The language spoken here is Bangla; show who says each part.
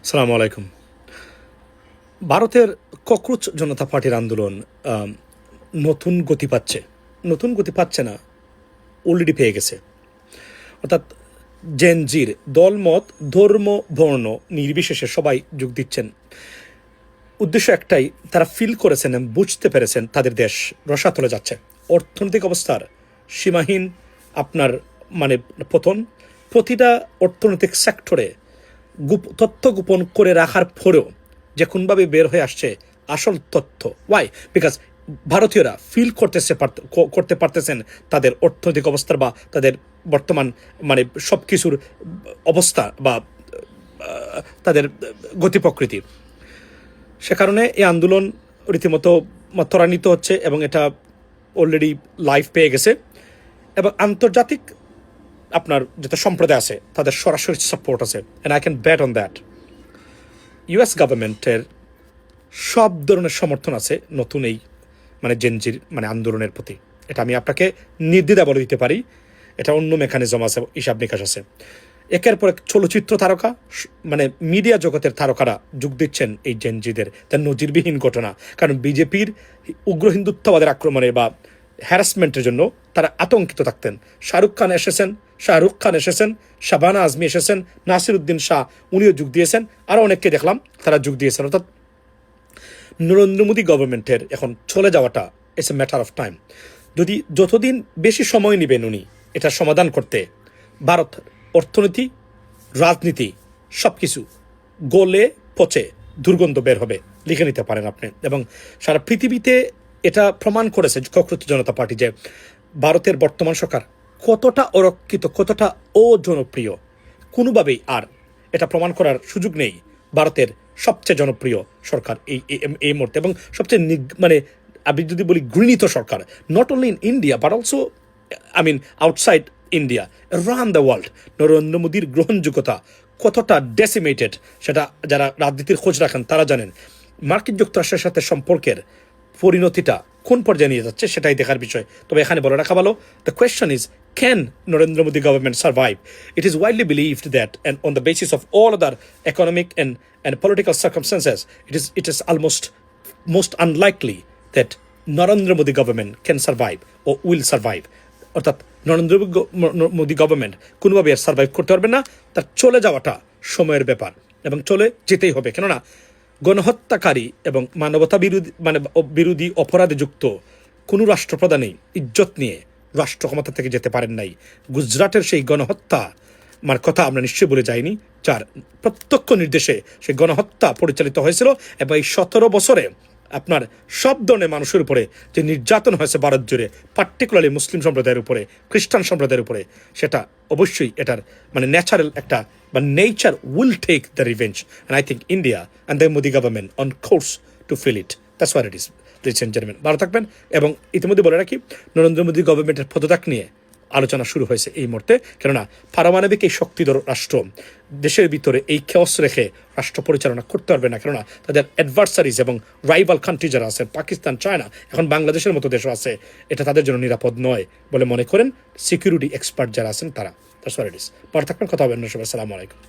Speaker 1: সালামু আলাইকুম। ভারতের ককরোচ জনতা পার্টির আন্দোলন নতুন গতি পাচ্ছে। নতুন গতি পাচ্ছে না, অলরেডি পেয়ে গেছে। অর্থাৎ জেনজির দলমত, ধর্ম, বর্ণ নির্বিশেষে সবাই যোগ দিচ্ছেন। উদ্দেশ্য একটাই, তারা ফিল করেছেন, বুঝতে পেরেছেন তাদের দেশ রসাতলে যাচ্ছে। অর্থনৈতিক অবস্থার সীমাহীন আপনার পতন। প্রতিটা অর্থনৈতিক সেক্টরে তথ্য গোপন করে রাখার পরেও যে কোনভাবে বের হয়ে আসছে আসল তথ্য। ওয়াই? বিকজ ভারতীয়রা ফিল করতে পারতেছেন তাদের অর্থনৈতিক অবস্থার বা তাদের বর্তমান সব কিছুর অবস্থা বা তাদের গতি প্রকৃতি। সে কারণে এই আন্দোলন রীতিমতো ত্বরান্বিত হচ্ছে এবং এটা অলরেডি লাইভ পেয়ে গেছে এবং আন্তর্জাতিক আপনার যত সম্প্রদায় আছে তাদের সরাসরি সাপোর্ট আছে। And I can bat on that. US গভর্নমেন্টের সব ধরনের সমর্থন আছে নতুন এই জেনজির আন্দোলনের প্রতি। এটা আমি আপনাকে নির্দ্বিধা বলে দিতে পারি। এটা অন্য মেকানিজম আছে, হিসাব নিকাশ আছে। একের পর এক চলচ্চিত্র তারকা, মিডিয়া জগতের তারকারা যোগ দিচ্ছেন এই জেনজিদের। তার নজিরবিহীন ঘটনা। কারণ বিজেপির উগ্র হিন্দুত্ববাদের আক্রমণে বা হ্যারাসমেন্টের জন্য তারা আতঙ্কিত থাকতেন। শাহরুখ খান এসেছেন, শাবানা আজমি এসেছেন, নাসিরুদ্দিন শাহ উনিও যোগ দিয়েছেন, আরও অনেককে দেখলাম তারা যোগ দিয়েছেন। অর্থাৎ নরেন্দ্র মোদী গভর্নমেন্টের এখন চলে যাওয়াটা it's a matter of time. যতদিন বেশি সময় নেবেন উনি এটা সমাধান করতে, ভারত অর্থনীতি, রাজনীতি সব কিছু গলে পচে দুর্গন্ধ বের হবে, লিখে নিতে পারেন আপনি। এবং সারা পৃথিবীতে এটা প্রমাণ করেছে ককরোচ জনতা পার্টি যে ভারতের বর্তমান সরকার কতটা অরক্ষিত, কতটা অজনপ্রিয়। কোনোভাবেই আর এটা প্রমাণ করার সুযোগ নেই। ভারতের সবচেয়ে জনপ্রিয় সরকার এই মুহূর্তে এবং সবচেয়ে আমি যদি বলি গৃহীত সরকার, not only in India but also outside India, around the world. Narendra মোদীর গ্রহণযোগ্যতা কতটা ডেসিমেটেড সেটা যারা রাজনীতির খোঁজ রাখেন তারা জানেন। মার্কিন যুক্তরাষ্ট্রের সাথে সম্পর্কের পরিণতিটা কোন পর্যায়ে নিয়ে যাচ্ছে সেটাই দেখার বিষয়। তবে এখানে বলে রাখা ভালো, the question is, can Narendra Modi government survive? It is widely believed that, and on the basis of all other economic and political circumstances, it is almost most unlikely that Narendra Modi government can survive or will survive. অর্থাৎ নরেন্দ্র মোদী গভর্নমেন্ট কোনোভাবে আর সার্ভাইভ করতে পারবে না। তার চলে যাওয়াটা সময়ের ব্যাপার এবং চলে যেতেই হবে। কেননা গণহত্যাকারী এবং মানবতা বিরোধী অপরাধে যুক্ত কোনো রাষ্ট্রপ্রধানই ইজ্জত নিয়ে রাষ্ট্র ক্ষমতা থেকে যেতে পারেন নাই। গুজরাটের সেই গণহত্যা কথা আমরা নিশ্চয়ই বলে যাইনি, যার প্রত্যক্ষ নির্দেশে সেই গণহত্যা পরিচালিত হয়েছিল এবং এই 17 বছরে আপনার সব ধরনের মানুষের উপরে যে নির্যাতন হয়েছে ভারত জুড়ে, পার্টিকুলারলি মুসলিম সম্প্রদায়ের উপরে, খ্রিস্টান সম্প্রদায়ের উপরে, সেটা অবশ্যই এটার ন্যাচারাল একটা nature will take the revenge. And I think India and the Modi government on course to feel it. That's what it is. Ladies and gentleman, ভালো থাকবেন। এবং ইতিমধ্যে বলে রাখি, নরেন্দ্র মোদী গভর্নমেন্টের পদত্যাগ নিয়ে আলোচনা শুরু হয়েছে এই মুহূর্তে। কেননা পারমাণবিক এই শক্তিধর রাষ্ট্র দেশের ভিতরে এই খেয়স রেখে রাষ্ট্র পরিচালনা করতে পারবে না। কেননা তাদের অ্যাডভার্সারিজ এবং রাইভাল কান্ট্রি যারা আছে, পাকিস্তান, চায়না, এখন বাংলাদেশের মতো দেশও আছে, এটা তাদের জন্য নিরাপদ নয় বলে মনে করেন সিকিউরিটি এক্সপার্ট যারা আছেন তারা। That's what it is. ভালো থাকবেন, কথা হবে অন্য সময়। আসসালামু আলাইকুম।